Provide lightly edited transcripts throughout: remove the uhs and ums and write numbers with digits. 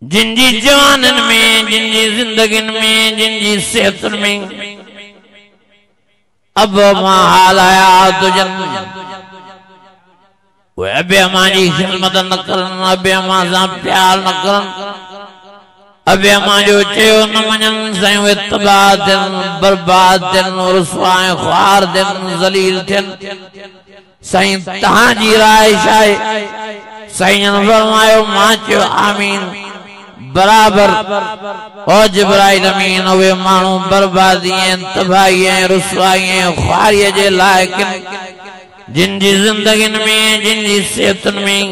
जिन जी जवानन में, जिन जी जिंदगी में, जिन जी सेहत में अब मां हाल आया तुझन वो अबे हमारी खिदमत न करन, अबे हमारा प्यार न करन, अबे हमारो चयो न मनन सयो इत्तबा दिन बर्बाद दिन रुसवाए ख्वार दिन जलील दिन सही तहां जी राय शाय सही फरमायो मां चयो आमीन बराबर और जिब्राइल अमीन वे मानू बर्बादी तबाही रुसवाई ख्वारी जे लायक जिन जी जिंदगी में, जिन जी सेहत में,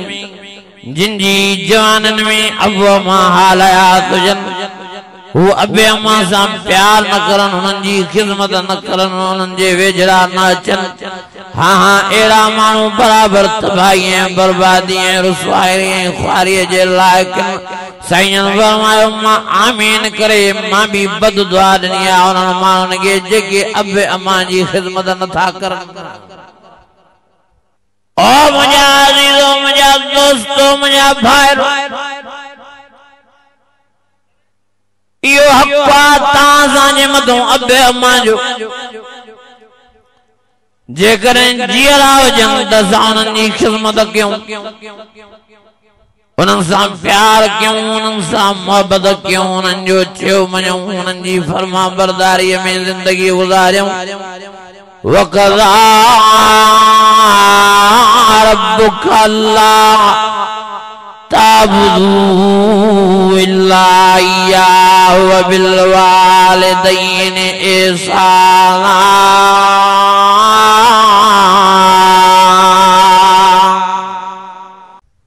जिन जी जवानन में अब मां हाल आया तुझन वो अबे अम्मा सा प्यार न करन, उन्हनि जी खिदमत न करन, उन्हनि जे वेझड़ा न अचन। हाँ हाँ अहिड़ा माण्हू बराबर तबाही बर्बादी रुसवाई ख्वारी जे लायक साईं फरमायो मां आमीन करे मां भी बद दुआ ॾिनी आहे उन्हनि माण्हुनि खे जेके अबे अम्मा जी खिदमत नथा करनि। ओ मुंहिंजा अज़ीज़ो, मुंहिंजा दोस्तो, मुंहिंजा भाइरो, इहो हक़ आहे तव्हां असांजे मथां अबे अम्मा जो। जेकॾहिं जीअरा हुजनि त असां उन्हनि जी खिदमत कयूं, उन्हनि सां प्यार कयूं, उन्हनि सां मोहबत कयूं, उन्हनि जो चयो मञूं, उन्हनि जी फर्मा बरदारीअ में ज़िंदगी गुज़ारियूं। वक़ज़ा रब्बुक अल्ला ताबुदू इल्ला इय्याहु व बिल वालिदैनि इहसाना।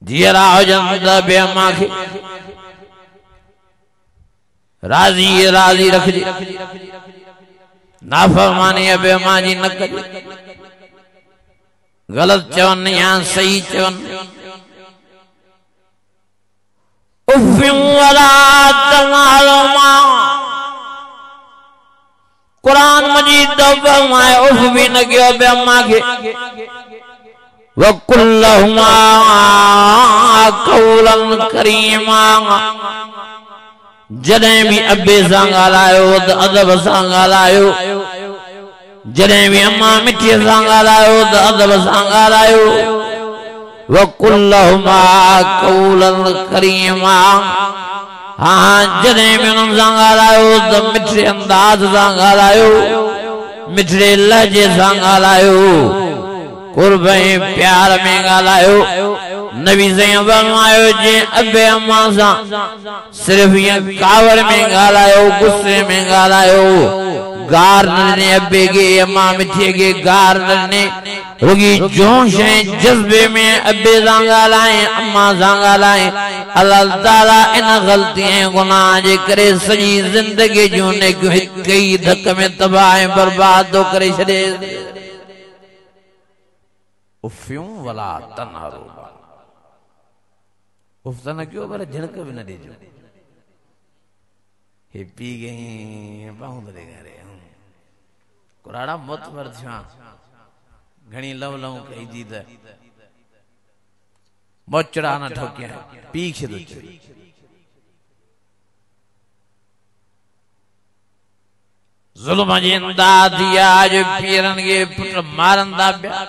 जीअरा हुजनि त अबे अम्मा खे राज़ी राज़ी रखिजे, नाफरमानी अबे अम्मा जी न कजे, गलत चवनि या सही चवनि। उफ़्फ़ियूं वला तन्हारुमा, कुरान मजीद तो फरमाए उफ़ भी न कयो अबे अम्मा खे। वक़ुल लहुमा क़ौलन करीमा, जॾहिं भी अबे सां ॻाल्हायो त अदब सां ॻाल्हायो, जॾहिं भी अम्मा मिठीअ सां ॻाल्हायो त अदब सां ॻाल्हायो। वक़ुल लहुमा क़ौलन करीमा, हाँ जॾहिं भी उन्हनि सां ॻाल्हायो त मिठे अंदाज़ सां ॻाल्हायो, मिठड़े लहजे सां ॻाल्हायो, कुर्ब प्यार में ॻाल्हायो। नबी साईं फरमायो जे अबे अम्मा सां सिर्फ ये कावड़ में ॻाल्हायो, गुस्से में ॻाल्हायो, गार न ॾिने अबे खे अम्मा मिठीअ खे गार न ॾिने, रुगी जोश ऐं जज़्बे में अबे सां ॻाल्हाए, अम्मा सां ॻाल्हाए, अल्लाह ताला इन ग़लती ऐं गुनाह जे करे सॼी ज़िंदगी जूं नेकियूं हिक ई धक में तबाह ऐं बर्बाद थो करे छॾे। उफ़्फ़ियूं वला तन्हारुमा, उफ़ त न कयो पर झिड़क भी न ॾिजो। हे पी गई पाउंदरे घरे कुराड़ा मोतबर थिया, घणी लव लव कई जी त मोचड़ा न ठोकिया, पी खे थो चए। ज़ुल्म जी इमदाद थी आज पीरनि खे पुट मारंदा पिया,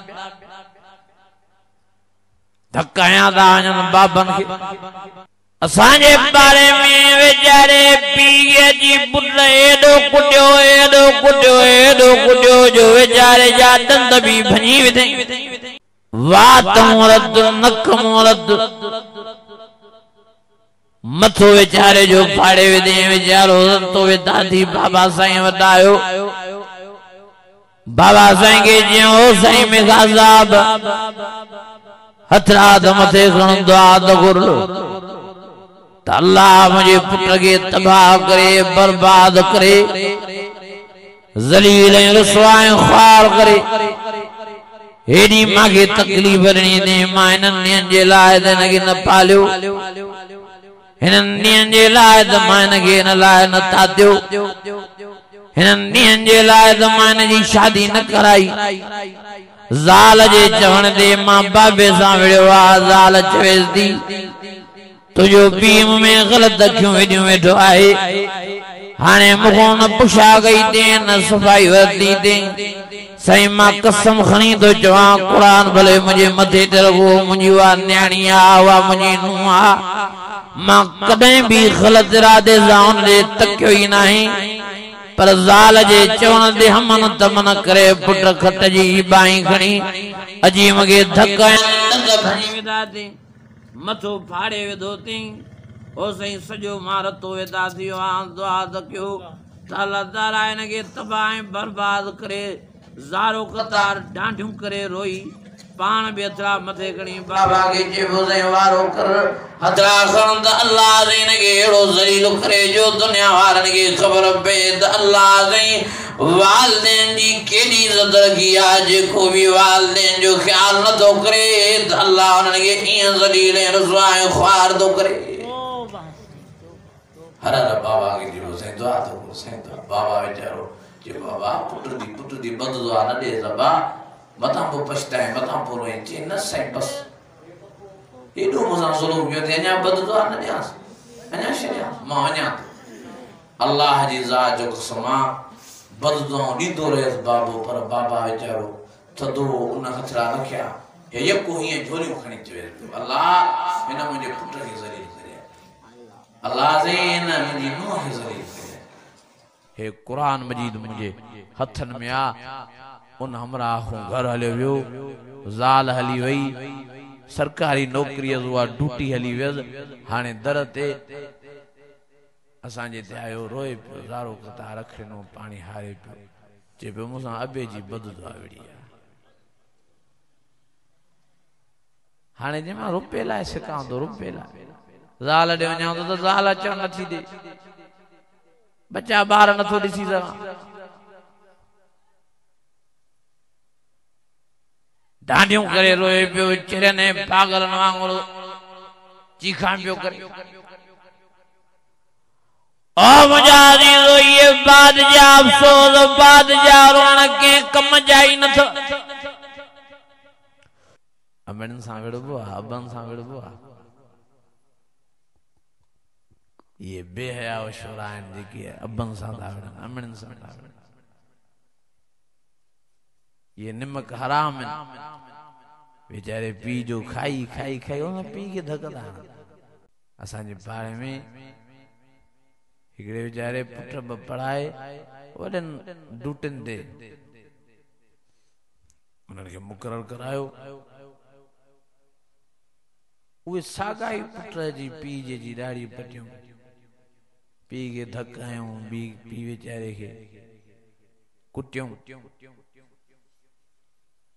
धक्काया था वञनि बाबनि खे। असांजे बारे में वीचारे पीअ जी पुट एॾो कुटियो, एॾो कुटियो, एॾो कुटियो जो वीचारे जा दंद भी भञी विधई। वात रद, नक रद, मथो वीचारे जो फाड़े विधई। वीचारो रतो दादी बाबा साईं वटायो, बाबा साईं खे जीअं हो साईं में ग़ज़ब हथराद मथे खणंदो आहे त घुर त अल्लाह मुंहिंजे पुट खे तबाह करे, बर्बाद करे, ज़लील ऐं रुसवा ऐं ख्वार करे। हेॾी मूंखे तकलीफ़ ॾिनी अथई, मां हिननि ॾींहंनि जे लाइ त हिनखे न पालियो, हिननि ॾींहंनि जे लाइ त मां हिनखे हिन लाइ न तातियो, हिननि ॾींहंनि जे लाइ त मां हिनजी शादी न कराई। ज़ाल जे चवण ते मां बाबे सां विड़ियो आहे। ज़ाल चवेसि थी तुझो पीम में गलत क्यों विडियो वेठो आहे हाने मुखो न पुछा गई ते न सफाई वरती ते सही मां कसम खणी तो चवा कुरान भले मुझे मथे ते रखो मुझी वा न्याणी आ वा मुझी नुआ मां कदे भी गलत इरादे जान दे तक्यो ही नहीं पर ज़ाल जे चवण दे हमन तमन करे पुट खट जी बाई खणी अजी मगे धक्का खणी विदा ते मथो फाड़े विधो ती ओ सही सजो मारतो वेदा थियो आ दुआ दक्यो ताला तारा इनके तबाह बर्बाद करे ज़ारो कतार डांढियों करे रोई पान भी हथरा मथे खणी बाबा के जेबो से वारो कर हथरा खण त अल्लाह दे इनके एड़ो जलील करे जो दुनिया वारन के खबर पे त अल्लाह दे वालदेन जी केडी इज्जत की आज को भी वालदेन जो ख्याल न तो करे त अल्लाह उनन के इं जलील रसवाए ख्वार तो करे हर बाबा के जीरो से दुआ तो से बाबा बेचारो जे बाबा पुट दी बद दुआ न दे सबा मता पो पछताए मता पो रोए चे न सही बस एडो मजा सोलो बियो ते न्या बद दुआ न दियास अन्या शरिया मां अन्या अल्लाह जी जा जो कसमा बद दुआ दी दो रे बाबो पर बाबा बेचारो थदो उन खतरा रखया हे यको ही झोली खणी चवे अल्लाह इन मुझे पुट के जरिए अल्लाह से न मुझे नुआ के जरिए हे कुरान मजीद मुझे हथन में आ उन हमरा हूं घर हले वियो ज़ाल हली वई सरकारी नौकरी जुआ ड्यूटी हली वियस हाने दर ते असा जे ते आयो रोए पियो ज़ारो कता रखनो पानी हारे पियो जे पे मुसा अबे जी बद दुआ विड़ी हाने जे मां रुपए लाए सिकां तो रुपए लाए ज़ाल दे वञा तो ज़ाल अचण नथी दे बच्चा बार न थो दिसी सका डांडियों करे रोए पियो चिरने पागल वांगुरु चीखा पियो करे ओ मुजादी रोइए बाद जा अफसोस बाद जा रोण के कम जाई न थो अमन सा विड़बो अबन सा विड़बो ये बेहया शुराइन जेकी अबन सा दावड़न अमन सा दावड़न ये निमक हराम बेचारे पी जो खाई खाई खाई उन पी के धकदा असा जे बारे में हिगड़े बेचारे पुट पढ़ाए वडन डूटन दे उनन के मुकर्रर करायो उए सागाई पुट जी पी जी दाढ़ी पटियो पी के धकायो पी बेचारे के कुटियो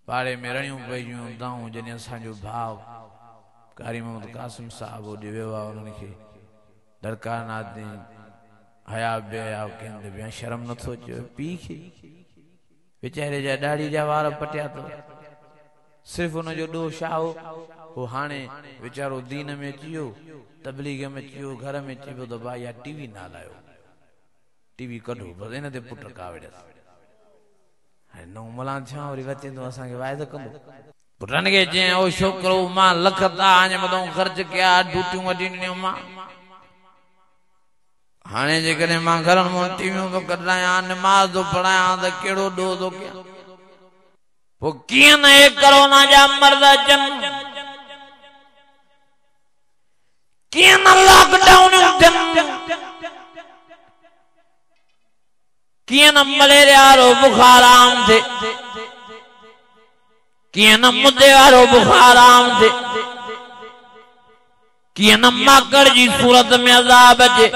पाड़े में रणियों पयूं दाऊं जने असांजो भाव कारी मोहम्मद कासिम साहब ओडे वियो आहे उन्हनि खे दरकार नाथ ने हया बेया केंद्र बिया शर्म न थो अचे पी खे बेचारे जा दाढ़ी जा वार पटिया तो सिर्फ उन जो दो शाहो वो हाने बेचारो दीन में चियो तबलीग में चियो घर में चियो तो भाई या टीवी ना लायो टीवी कढो बस इन ते पुट कावड़े नो मला छा वरी वचे तो असा के वायदो कंदो पुटन के जे ओ छोकरो मां लखता आने मदो खर्च किया ड्यूटियों वडिनियो मां हाने जे कने मां घर में टीवियों तो कढाया नमाज तो पढ़ाया तो केड़ो दो तो क्या वो किए न एक कोरोना जा मर्द जन किए न लॉकडाउन जन किए न मलेरिया रो बुखार आम थे किए न मुद्दे वारो बुखार आम थे किए न माकड़ जी सूरत में अजाब अचे